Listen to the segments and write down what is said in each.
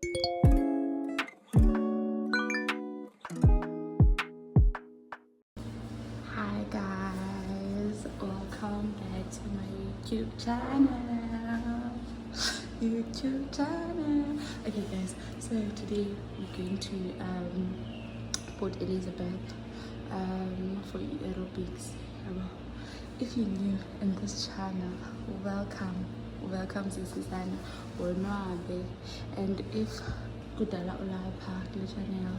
Hi guys, welcome back to my YouTube channel. Okay guys, so today we're going to Port Elizabeth for aerobics. If you're new in this channel, welcome Sisana Wonwabe, and if kudala ulapha kule channel,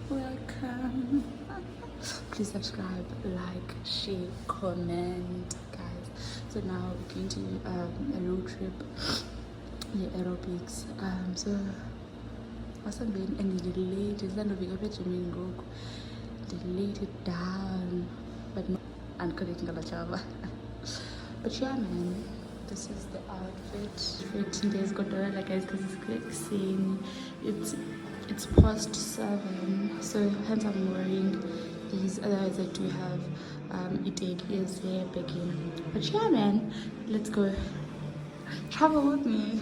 welcome. Please subscribe, like, share, comment, guys. So now we're going to a road trip, aerobics. So what's been and delayed is that we got to delayed it down, but not unconnecting the Java. But yeah, man, this is the outfit. 15 days got to like guys, because it's like saying it's past 7, so hence I'm wearing these. Otherwise I do have eating ears here begin. But yeah, man, let's go travel with me.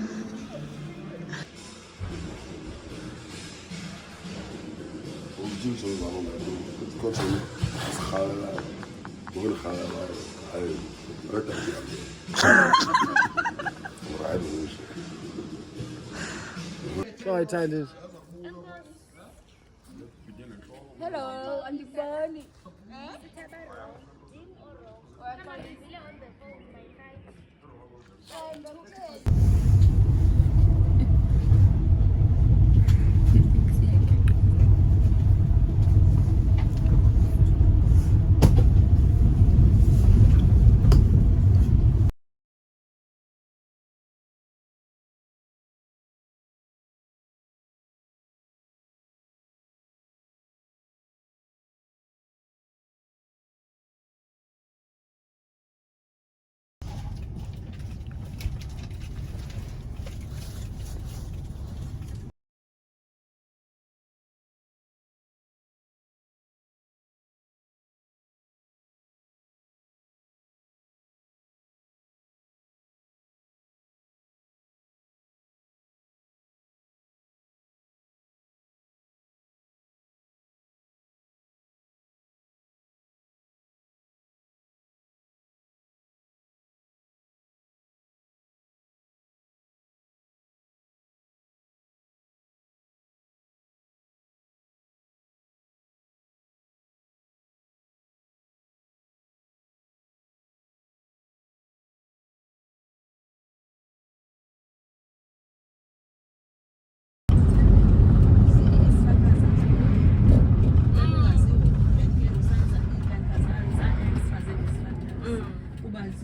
Sorry, Titus. Hello, Auntie Bunny.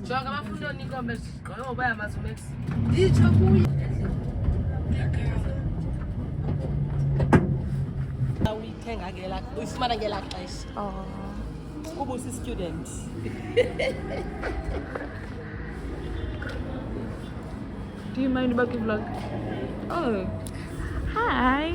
Joga mafundo nikombe sikolo baya mazumex. Dicho kuya. Uyithenga ke la uyifumana ngela xesha. Oh, Kuba usi student. do you mind about the vlog? Oh, hi.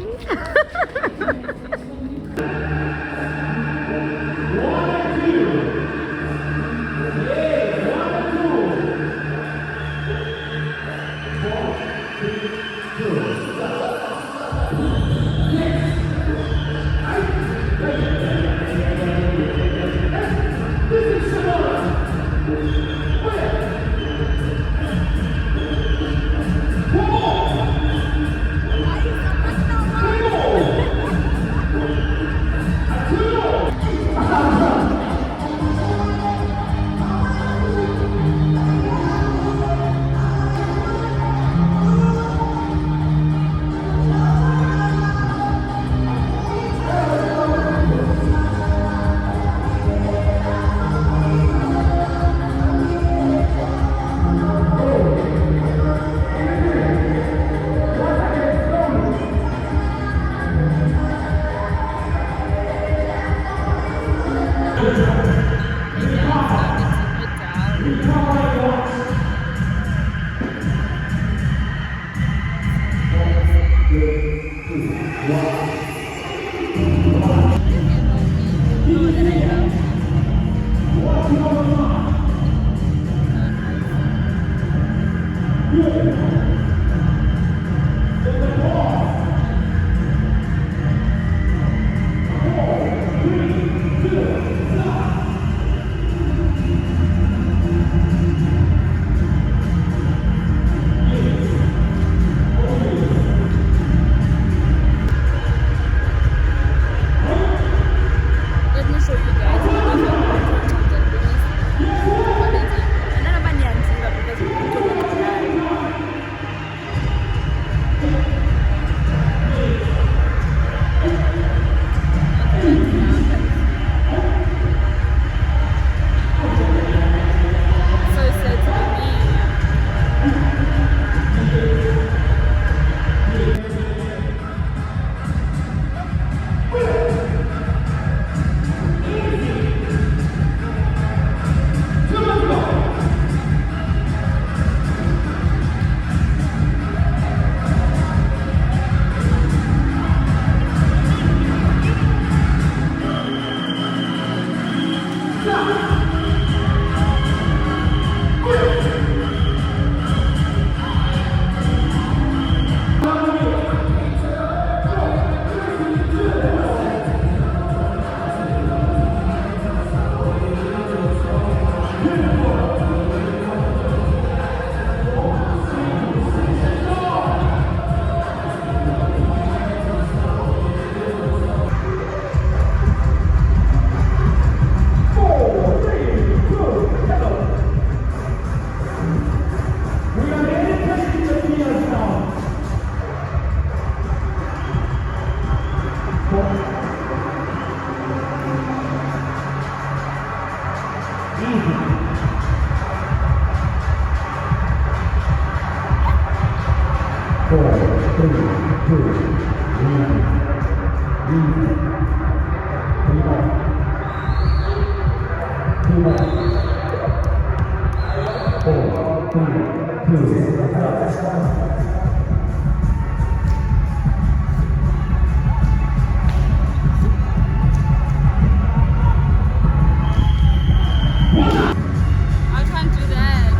I can't do that.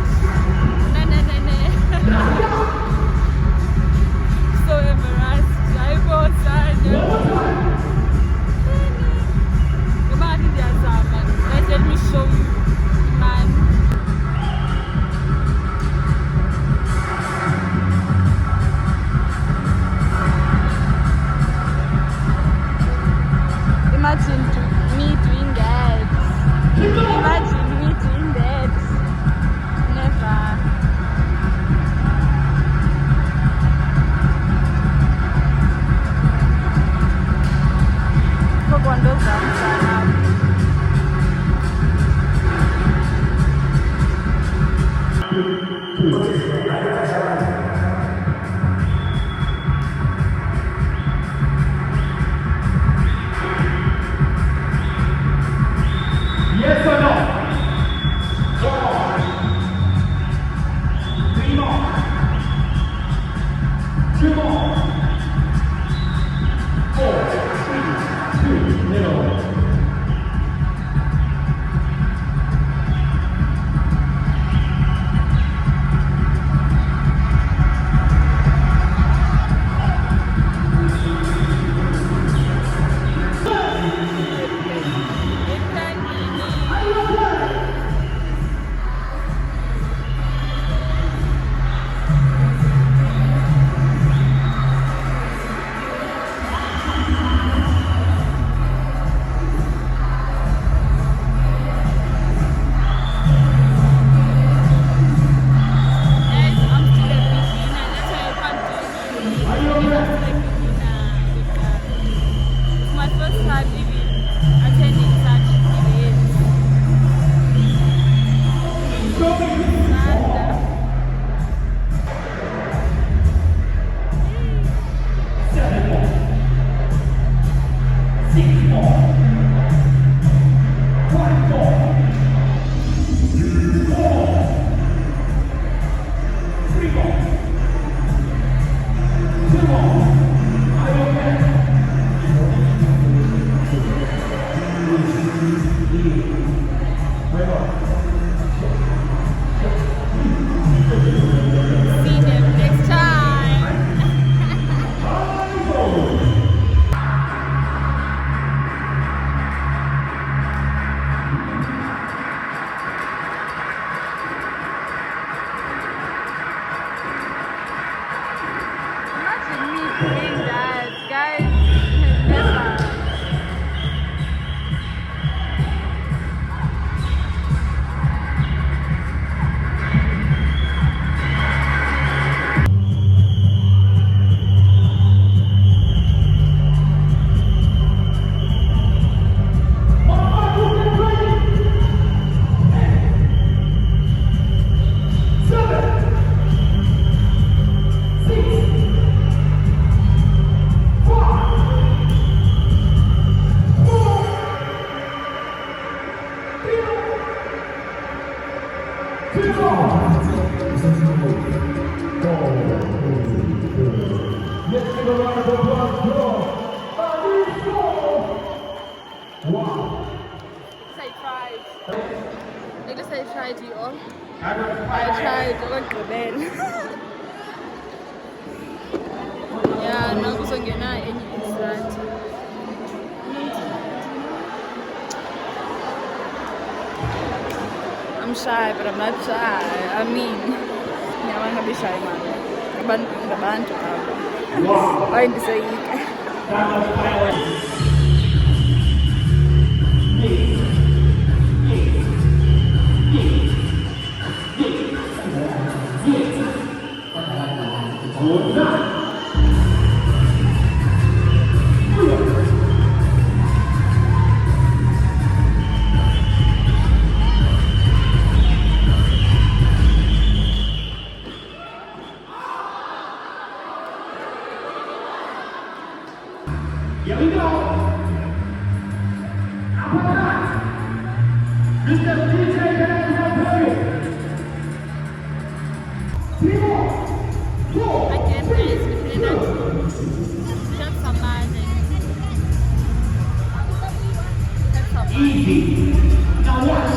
No. So embarrassed. I was Guys, let me show you, man. Imagine me doing that. Imagine me doing that. Never. Yes or no? Three more. Two more. 4, 3, 2, 0. See them next time. Imagine me doing that, guys. Never. I tried. I guess I tried you all. I tried. I went to bed. Yeah, no kuzongena any instant. I'm shy, but I'm not shy. I mean, I'm not gonna be shy, man. Ngabantu abo. Why did say Here we go. Upper right. Mr. DJ, can I help you? 3 more. 4. Again, guys, we play that shot somebody. Easy. Now watch.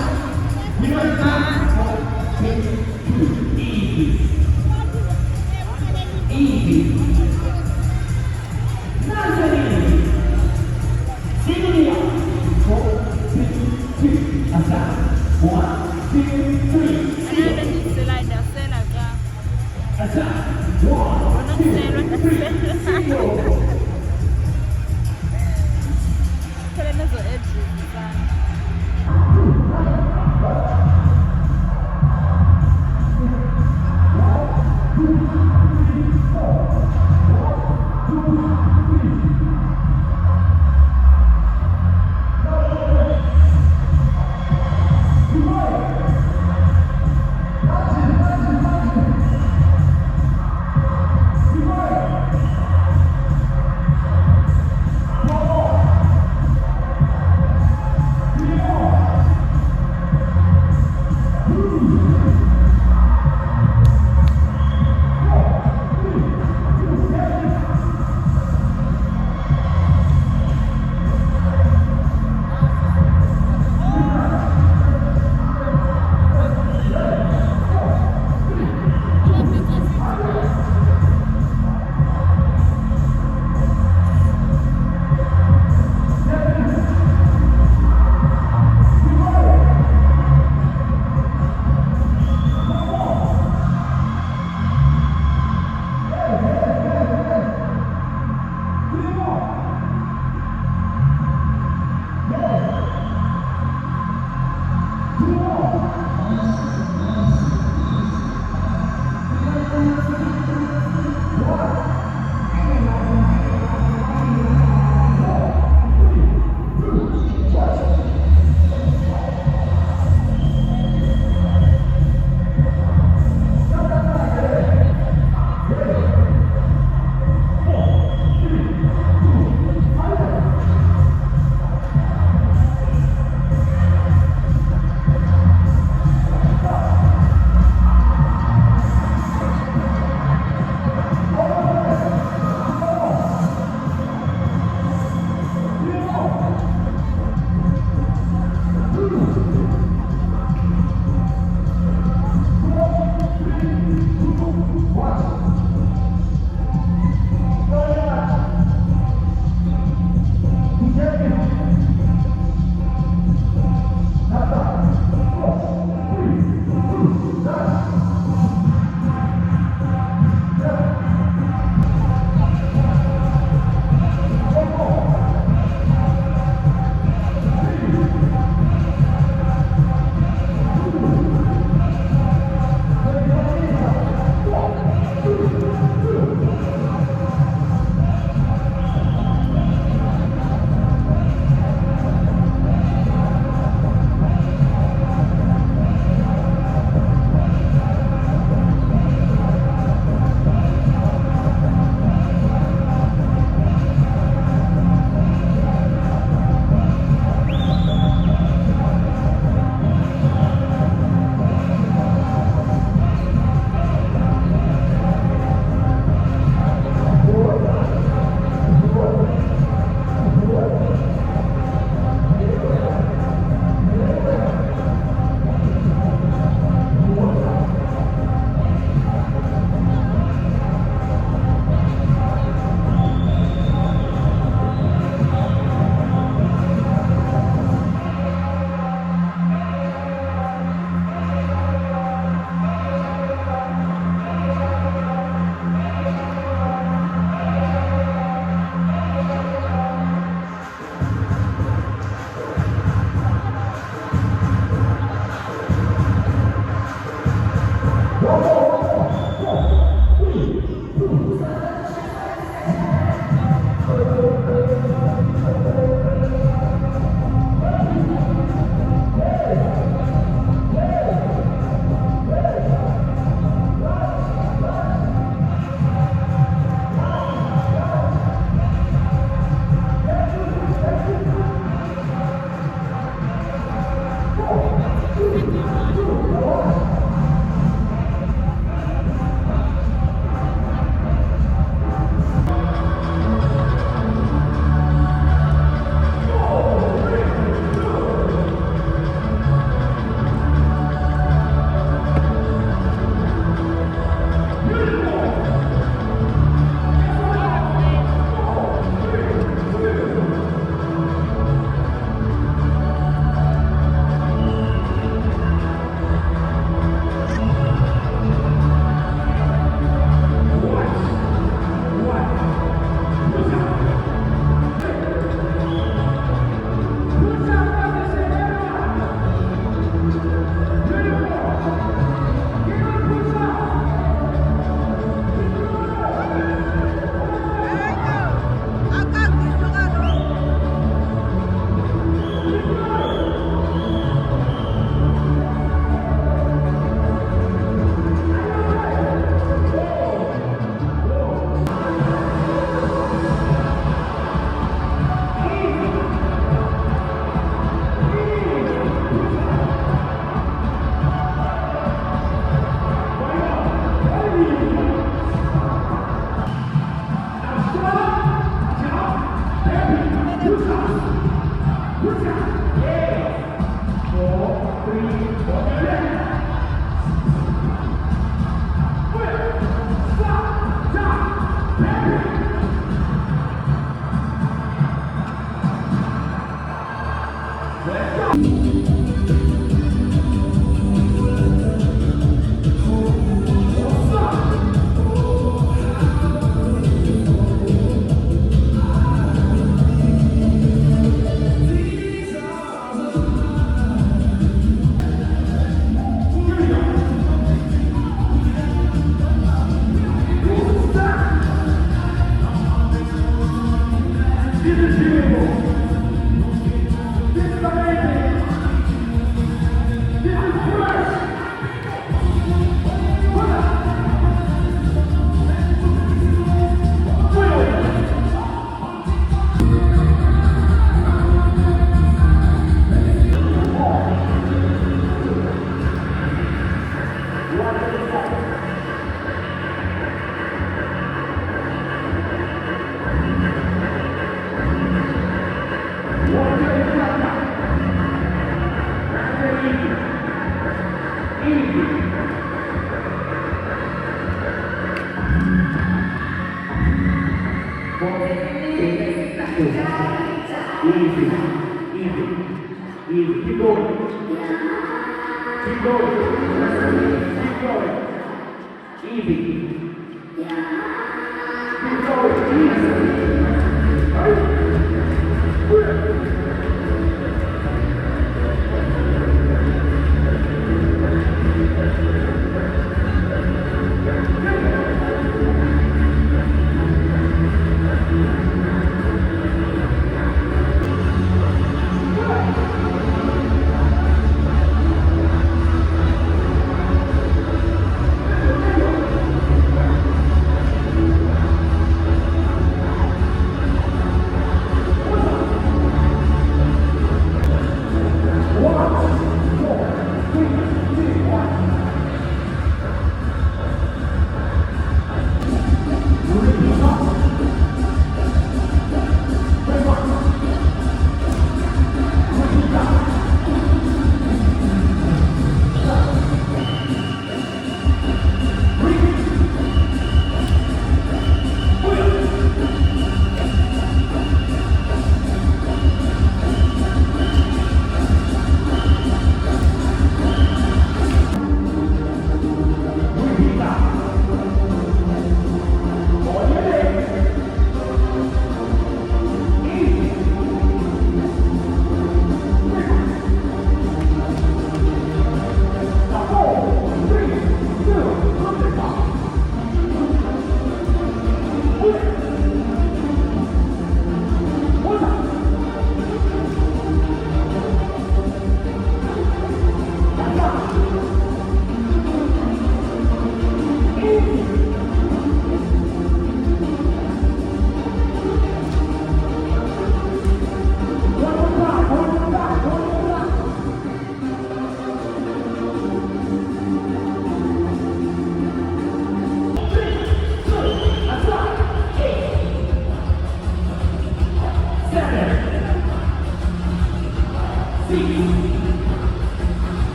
We don't have 1, 2, easy. Easy. Nice and easy. Single knee up. 4, 6, 2, aside. 1, 2, 3. Another is the line there, say like that. Aside. 1, Not say, not say. Tell them that's what edge is.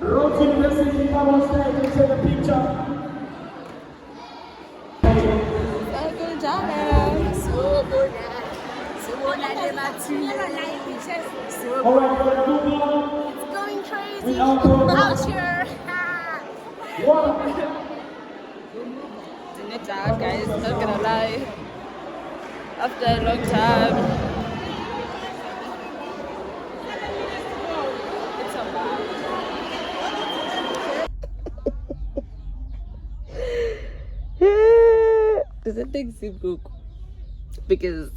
Rotate the message, come on stage and take a picture. All right, let's move on. It's going crazy We also out here. one. It's out, guys. Not gonna lie. After a long time. It's so bad. Does it take Sibuk? Because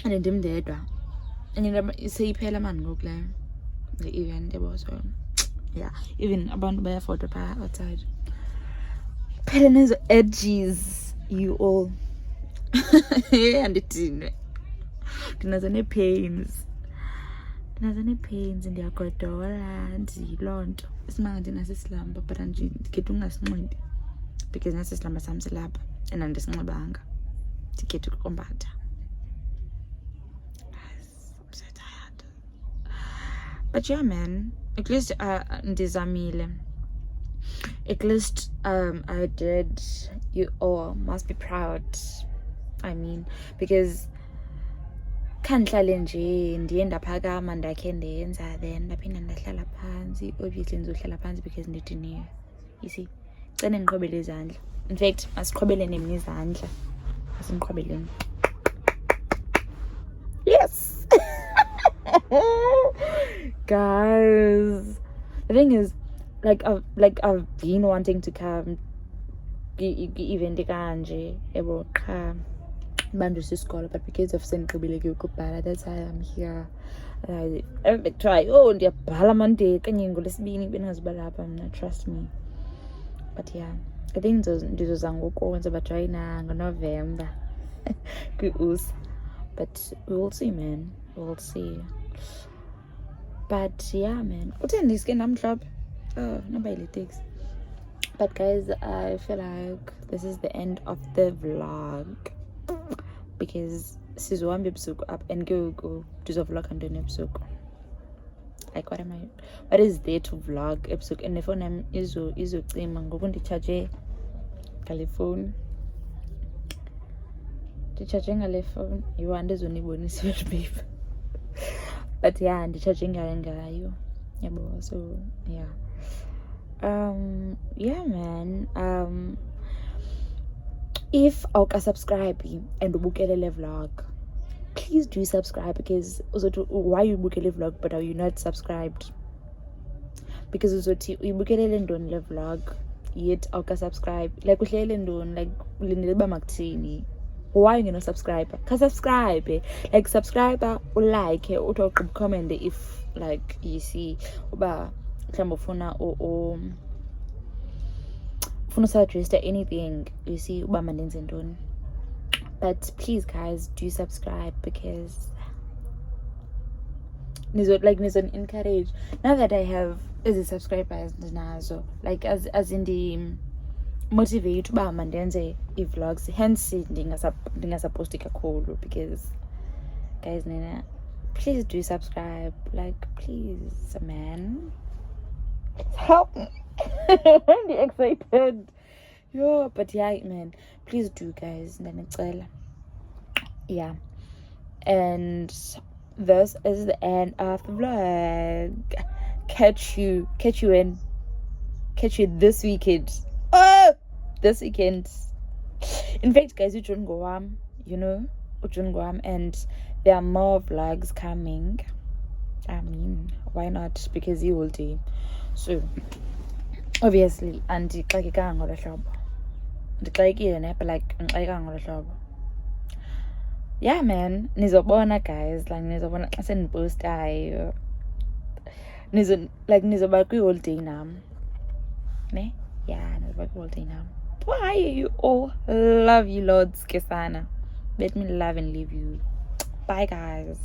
and then dead. And you say pay man go play the event was so yeah, even about by photo outside. Pelen's edges, you all. And it there's any pains. There's any pains in the corridor and the laund. It's man in a slam, but I'm getting us mind because Nasa Slam is Sam's lab and I'm just not bang to get to combat. I'm so tired. But yeah, man, at least Ndizamile. At least I did. You all must be proud. I mean, because kandihlale nje ndiye ndaphakama ndakhe ndenza then ndaphinda ndahlala phansi. Obviously ndizohlala phansi because ndidiniwe. You see, cene ndiqhobele izandla. In fact, masiqhobelene mina izandla. Asimqhobeleni. Yes. Guys, the thing is, I've been wanting to come event kanje ebo qha bantu sisikolo, but because of sengiqibeleke ukubhala, that's why I'm here. I try ndiyabhala manje kanye ngolesibini beningazibala lapha mina, trust me. But yeah, I think ndizoza ngokwenza bajoyina ngoNovember kwi-USA, but we will see, man, we will see. But yeah, man, utheni iske namhlophe. Oh, nobody takes. But guys, I feel like this is the end of the vlog because sizohamba ebusuku up and go to vlog and do ebusuku. Like what is there to vlog ebusuku? And the phone am izocima ngoku ndicharge ngale phone. Ndicharge ngale phone. You andizonibonisa wet babe. But yeah, ndicharge ngayo. Yabo, so yeah. Yeah, man. If you subscribe and bukele vlog, please do subscribe, because why you bukele vlog but are you not subscribed? Because you bukele ndon le vlog yet you subscribe, like uhlele ndon, like ulindele ba makuthini. Why you gonna subscribe? Cause subscribe, like subscriber, like, or comment if like you see uba ufuna suggest anything, you see uba mandenze ntoni. But please guys, do subscribe because nizo encourage now that I have as subscribers nazo, like as in the motivate uba mandenze vlogs, hence ndingasaposti kakhulu, because guys nina, please do subscribe, like please, man, help me. I'm really excited. Yo, but yeah, man, please do, guys. Yeah, and this is the end of the vlog. Catch you this weekend. Oh, this weekend. In fact, guys, Ujungwam, and there are more vlogs coming. I mean, why not? Because you will do. So obviously, and ndixakeka ngolo hlobo, ndixakekile ne, but like ndixakeka ngolo hlobo. Yeah, man, nizobona guys, like nizobona xa sendipostayo, nizoba kwi-holiday nam, ne? Yeah, nizoba kwi-holiday nam. Why you all love you loads, Kesana. Let me love and leave you. Bye guys.